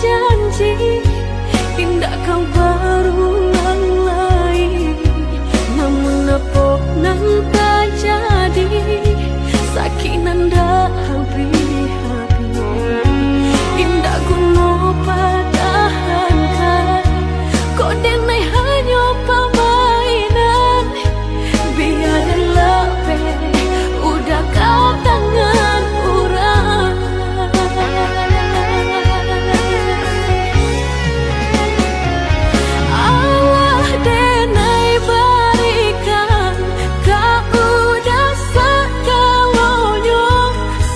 janji, indah kau berulang lagi. Namun apa nan tak jadi, sakinan dah habis-habis. Indah guna padahankan, kau denai hanya permainan. Biarlah udah kau tangan orang. Allah denai berikan, kau udah segalanya.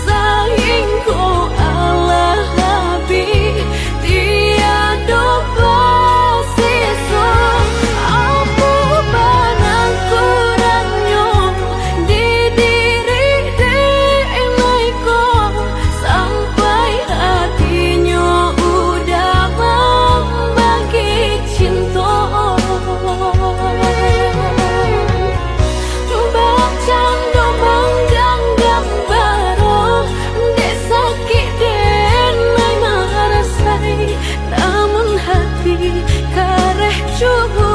Sayang kau Allah habis, tiada bersisa. Apa benang kurangnya di diri denai kau, sampai hatinya udah membagi cinta. Bercanda menggenggam baru, dek sakit denai merasai. Namun hati kareh cuba.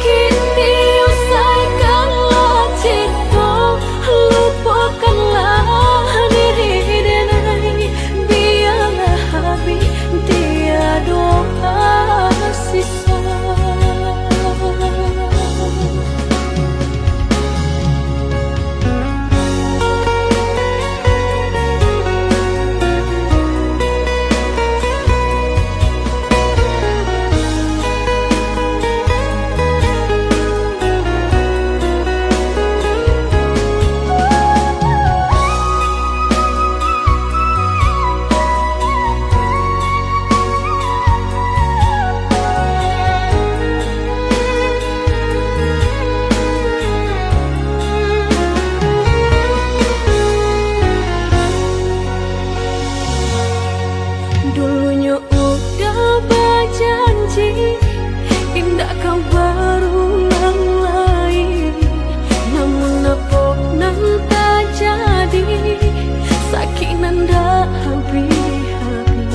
Kini usaikanlah cinta, lupakanlah diri denai. Biarlah habis, tiada sisa. Dulunya udah berjanji, indah kau berulang lagi. Namun apa nan tak jadi, sakinan dah habis-habis.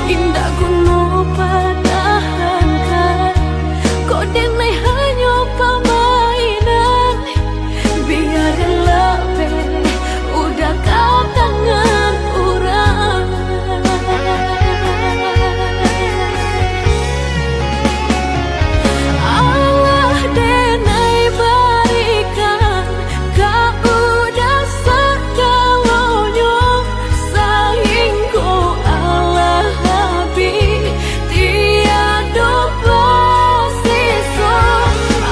Indah guna padahankan, kau denai hanya permainan. Biarlah udah kau tangan orang. Allah denai berikan, kau udah segalanya. Sayang kau Allah habis, tiada bersisa.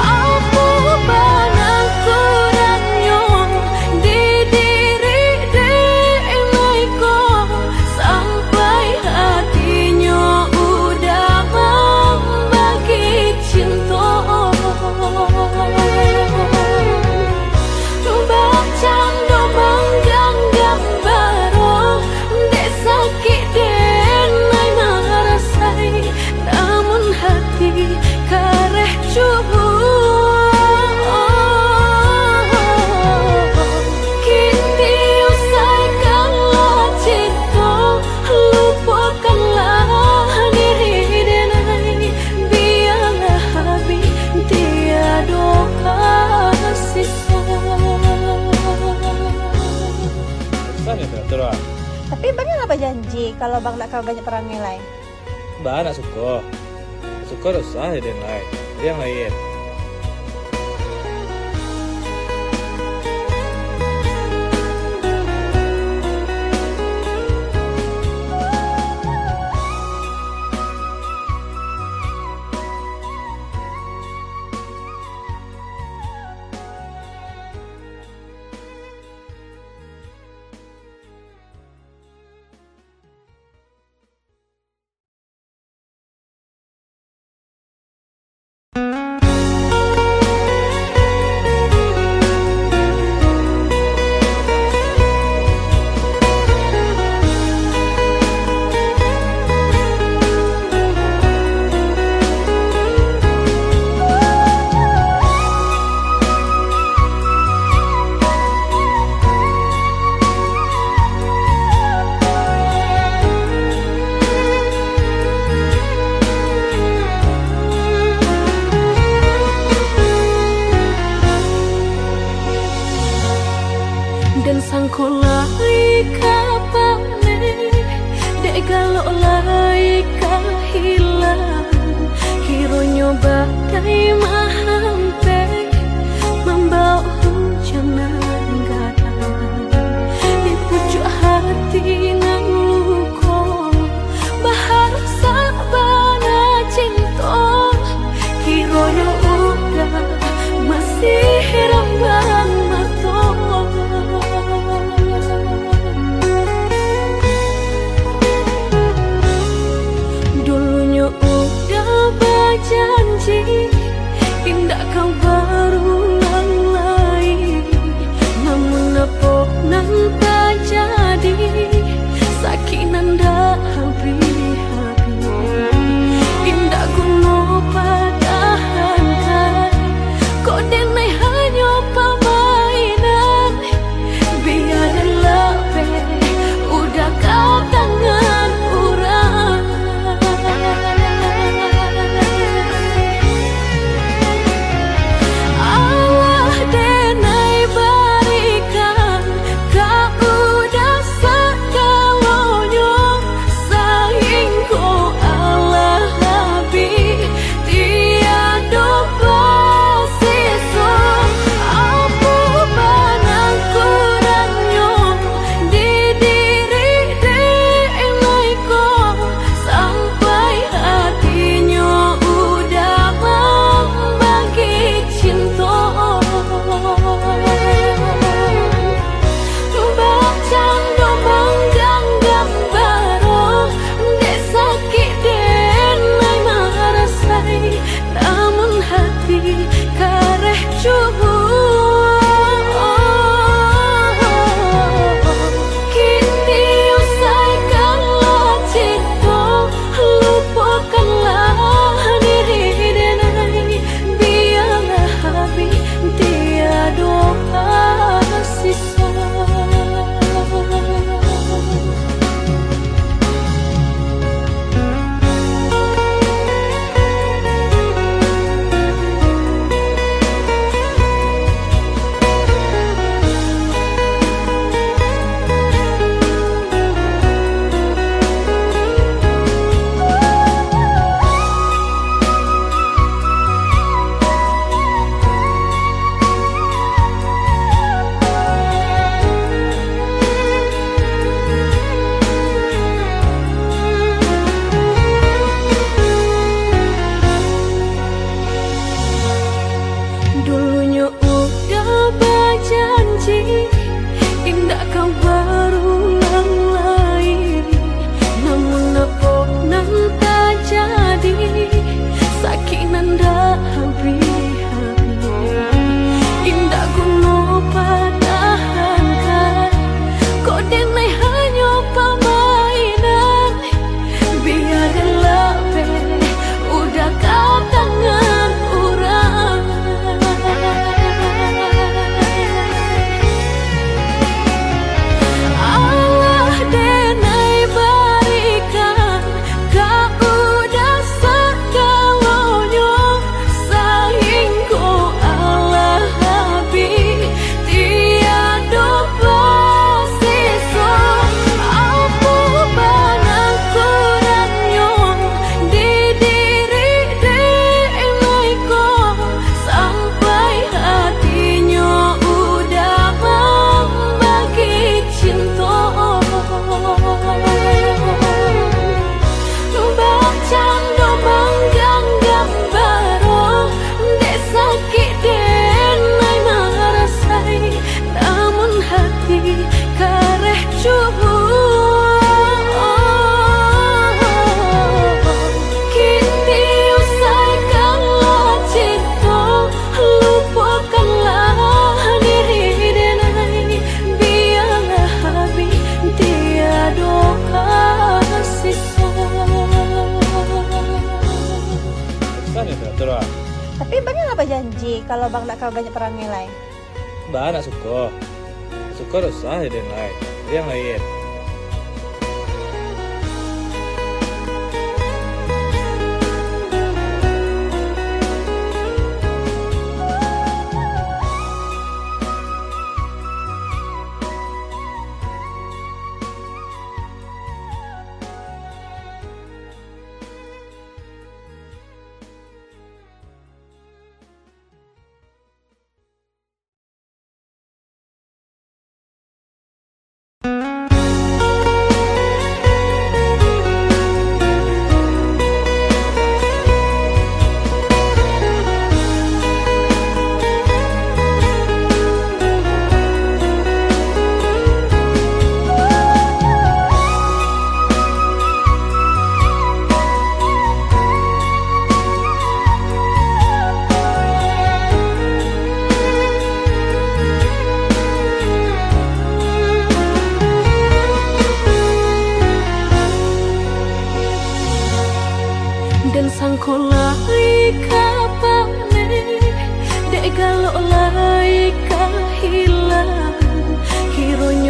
Apa benang kurangnya di diri denai kau, sampai hatinya udah membagi cinta. Bercanda menggenggam baru, dek sakit denai merasai. Namun hati kareh cuba. Kini usaikanlah cinta, lupakanlah diri denai. Biarlah habis, tiada sisa. Susah ya terus. Tapi bang apa janji kalau bang nak kau banyak perangai lain? Mbak nak suka. Suka usah ya den lain. Yang lain. Kolai kapane dek galok lai kahilang hironyo badai mahampe membawa hujanan gadang di pucuk hati nan luko bahar sabana cinta hironyo udah masih rambang mato. Dulunya udah berjanji indah kau berulang lagi, namun apa nan tak jadi sakinan dah habis-habis. Indah kuno padahankan kau denai hanya permainan biarlah udah kau tangan orang. Allah denai berikan kau udah segalanya sayang kau Allah habis tiada bersisa apa banang kurangnya di diri denai kau sampai hatinya udah membagi cinta. Bacando manggang gambar dek sakit denai marasai namun hati kareh cubu kini usai kalah cinta lupakanlah diri denai biarlah habis tiada sisa. Dulunya udah berjanji indah kau berulang lagi, namun apa nan tak jadi sakinan dah habis-habis. Indah kuno padahankan kau denai hanya permainan biarlah udah kau tangan orang. Allah denai berikan kau udah segalanya sayang kau Allah habis tiada bersisa apa banang kurangnya di diri denai kau sampai hatinya udah membagi cinta. Bacando manggang gambar dek sakit denai marasai namun hati kareh cubu kini usai kalah cinta lupakanlah diri denai biarlah habis tiada sisa. Sana dah terus. Tapi bang apa janji kalau bang nak kau banyak perangai lain? Mbak nak suka dosa dan lain yang lain.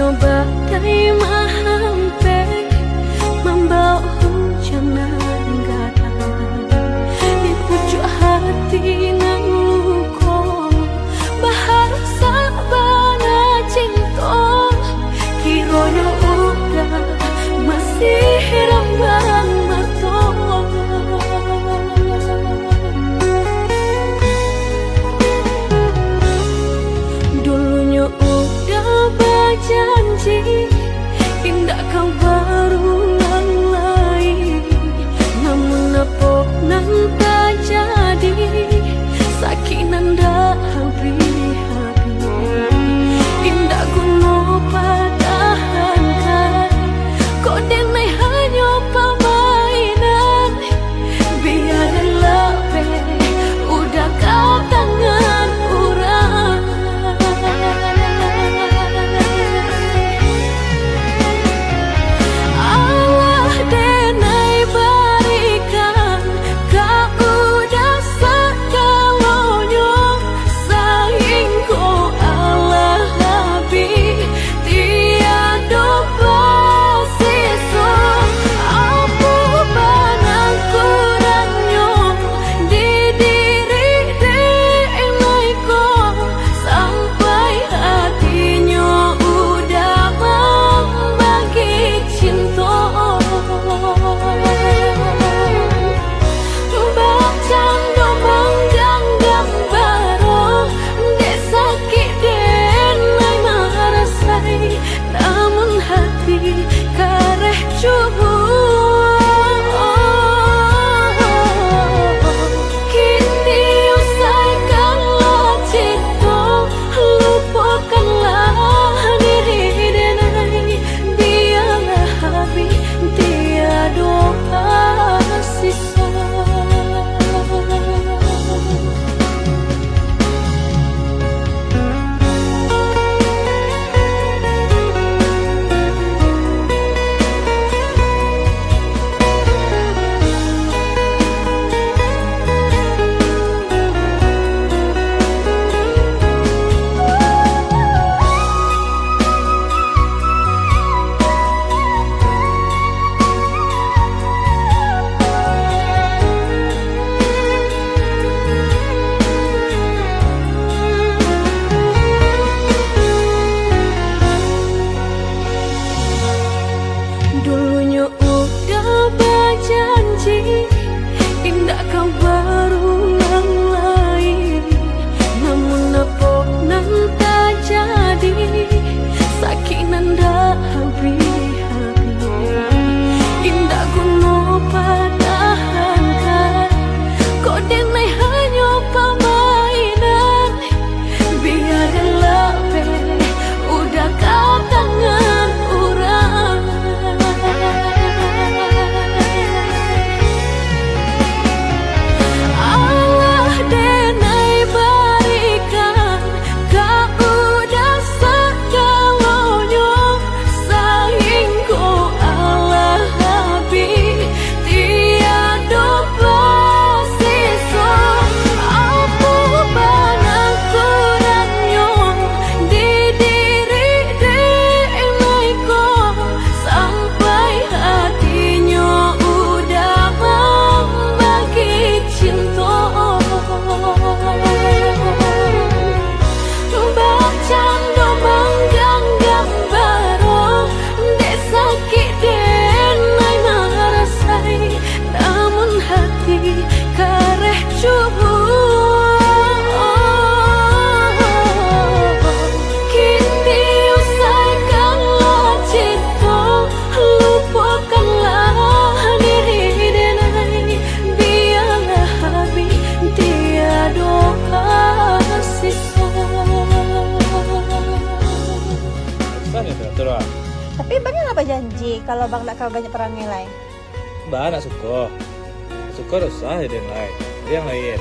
Dulunya bagai mahampir membawa hujan nan gadang di pucuk hati nan luka bahar sabana cinta kiranya udah masih rambang mata. Dulunya udah berjanji indah kau berulang lagi, namun apa nan tak jadi, sakit nan dah habis-habis. Indah guna pertahankan, kau denai hanya permainan, biarlah udah kau tangan orang. Allah denai berikan, kau udah segalanya, sayang kau Allah habis, tiada bersisa. Apa benang kurangnya di diri denai kau, sampai hatinya udah membagi cinta. Bercanda menggenggam baru, dek sakit denai merasai, namun hati kareh cubur. Kini usaikanlah cinta, lupakanlah diri denai, biarlah habis tiada sisa. Dulunya udah berjanji indah kau berulang lagi, namun apa nan tak jadi, sakit nan dah habis-habis. Indah guna pertahankan, kau denai hanya permainan, biarlah udah kau tangan orang. Allah denai berikan, kau udah segalanya, sayang kau Allah habis, tiada bersisa. Apa benang kurangnya di diri denai kau, sampai hatinya udah membagi cinta. Bercanda menggenggam baru, dek sakit denai merasai, namun hati kareh cubur. Kini usaikanlah cinta, lupakanlah diri denai, biarlah habis tiada sisa. Sana terus. Tapi bang apa janji kalau bang nak kau banyak perangai lain? Mbak nak suka. Suka dosa denai. Dia yang lain.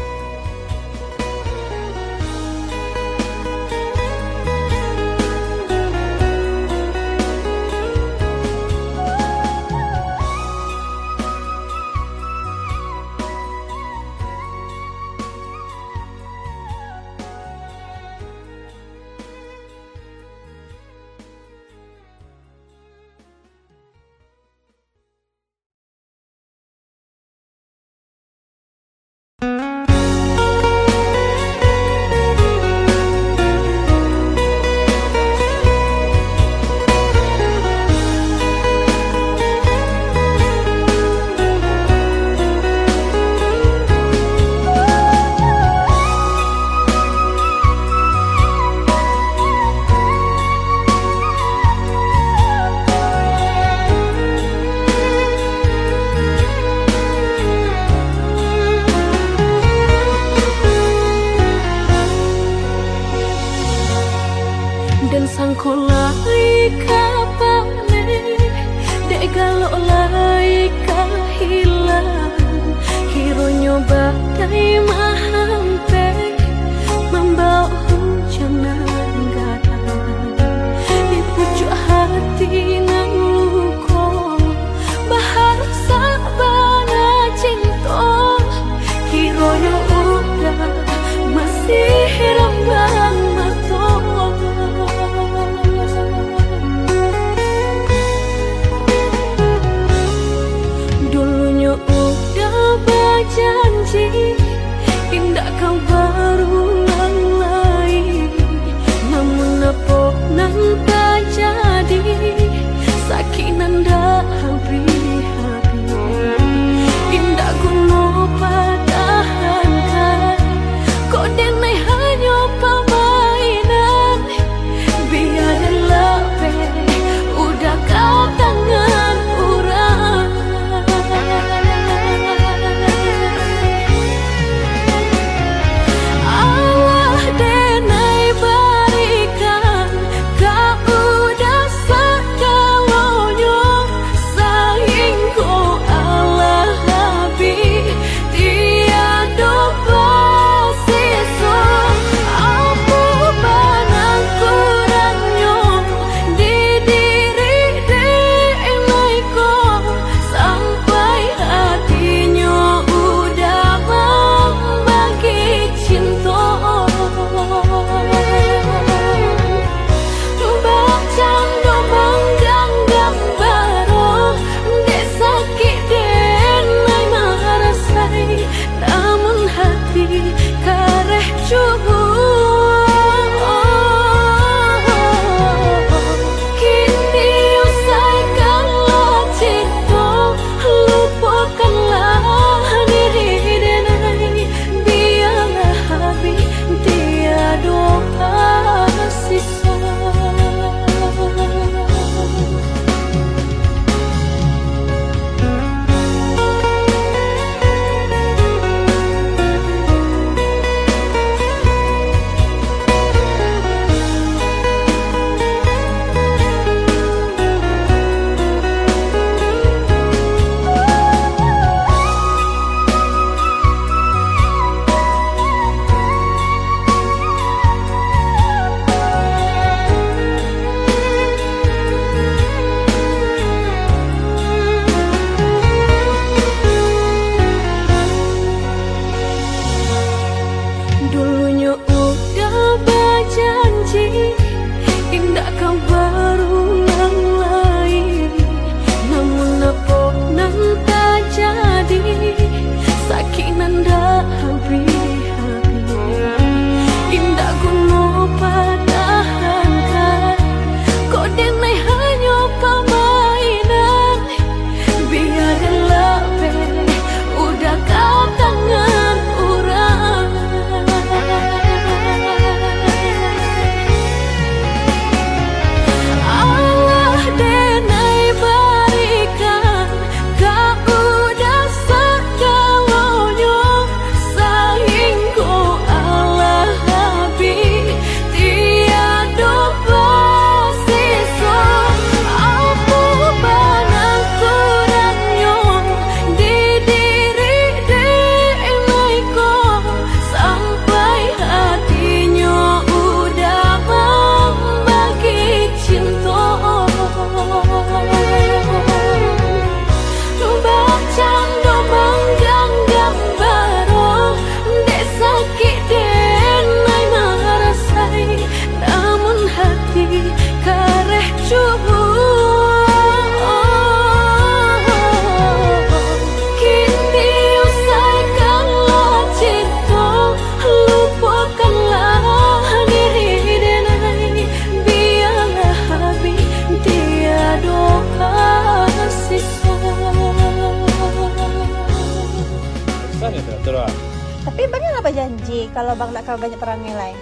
terus. Tapi bang apa janji kalau bang nak banyak perangai lain?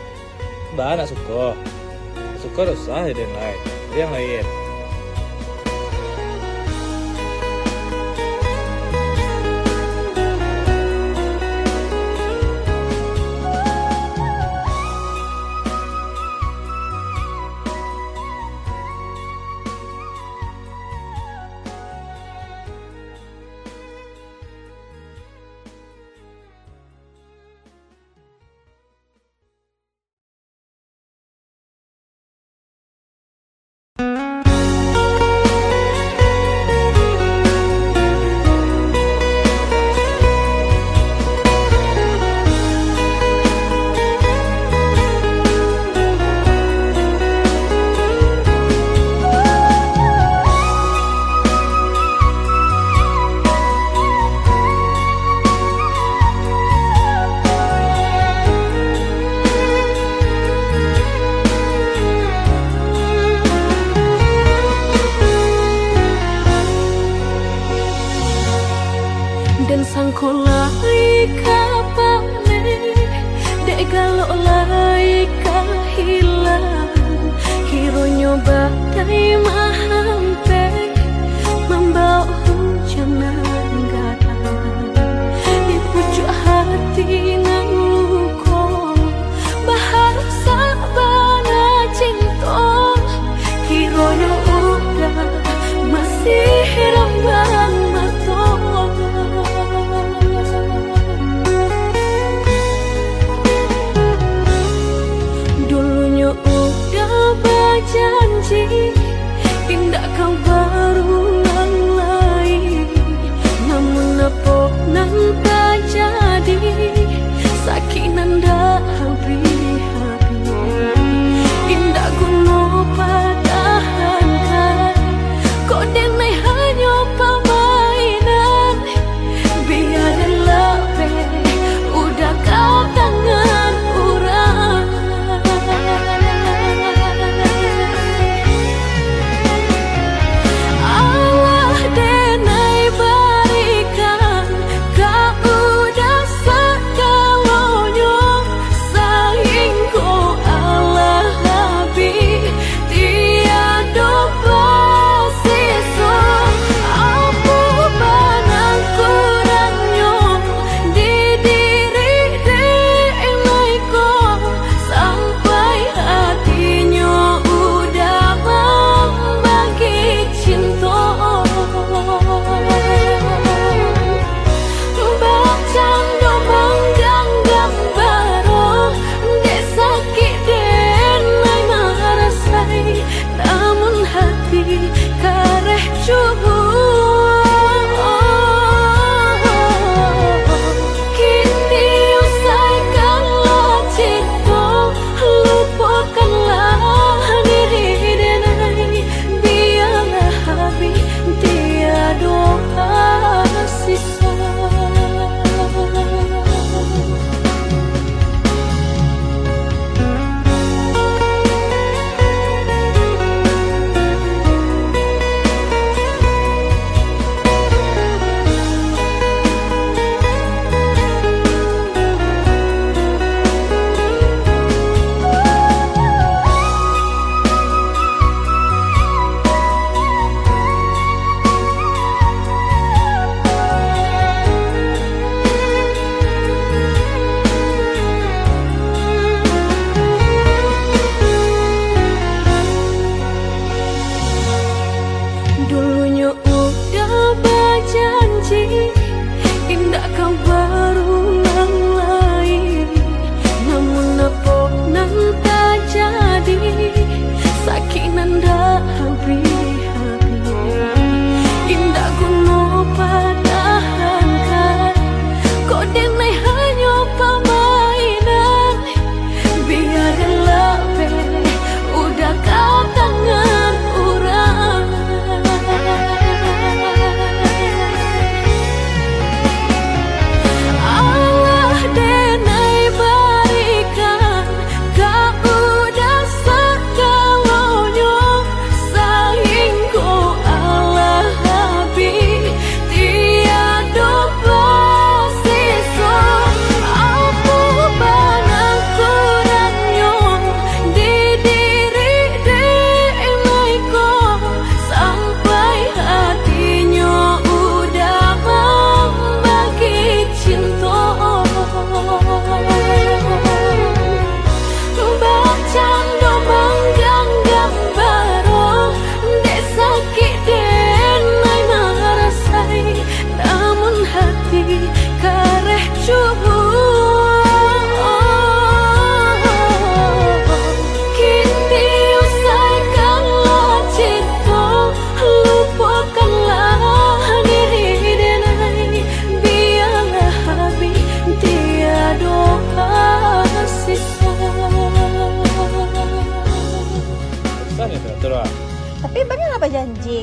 Bah nak suka. Suka dosa ada yang lain. Ada yang lain. Dan sangko lai kapane dek galok lai hilang hironyo badai mahampe membawa hujan anggaran di pucuk hati nang luko bahasa bana cinta hironyo udah masih rambang mato. Dulunya udah berjanji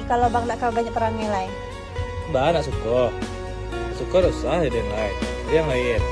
kalau bang nak banyak perangai lain. Mbak nak suka. Suka dosa ada yang lain. Ada yang lain.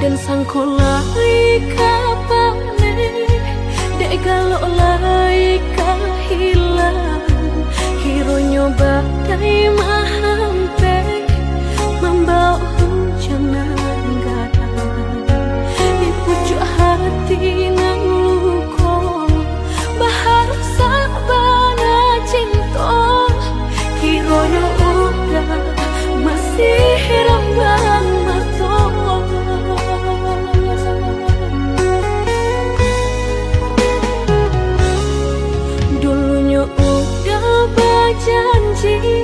Dan sangko lai kapane dek galok lai hilang hironyo badai mahampe membawa hujan gadang di pucuk hati nang luko bahar sabana cinta hironyo udah masih rembang mato. Dulunya udah berjanji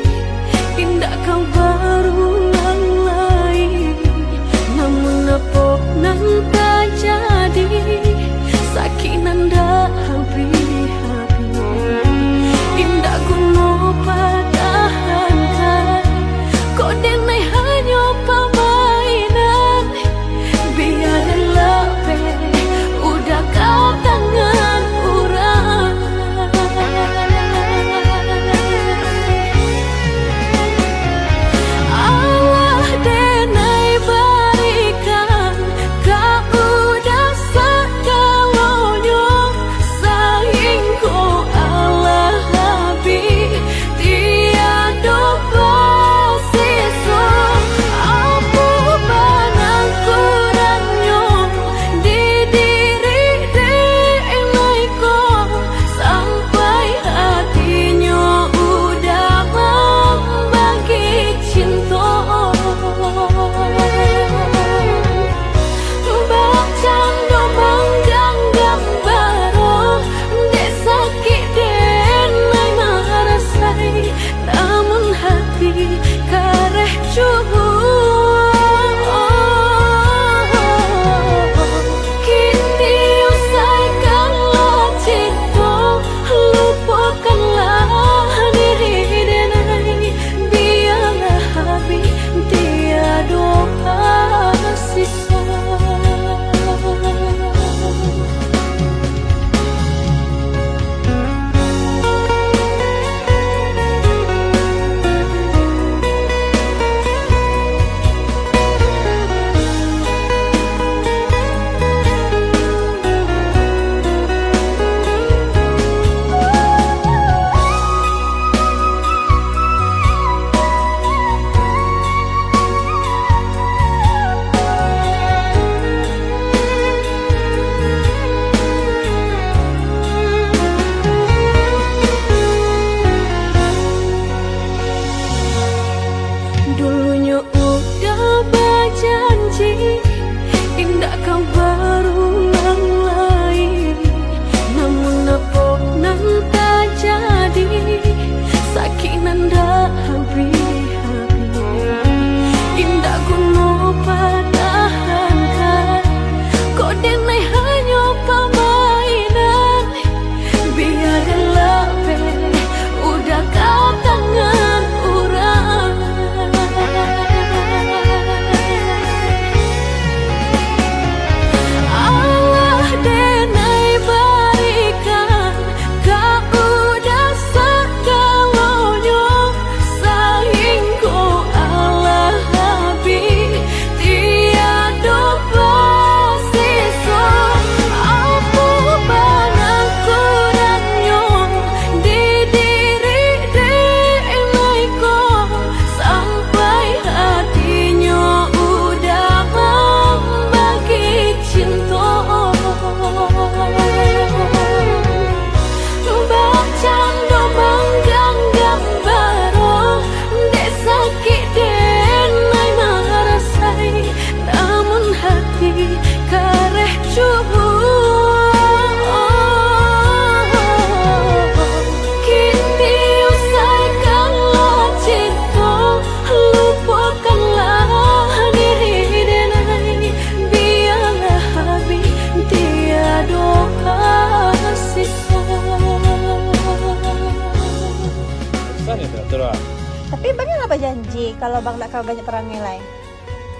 kalau bang nak banyak perangai lain.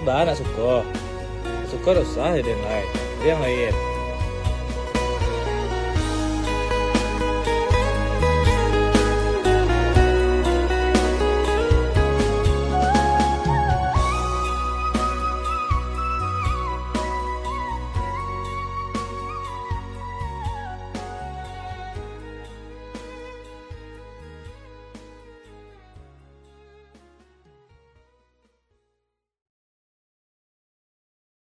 Mbak nak suka. Suka dosa jadi yang lain. Jadi yang lain.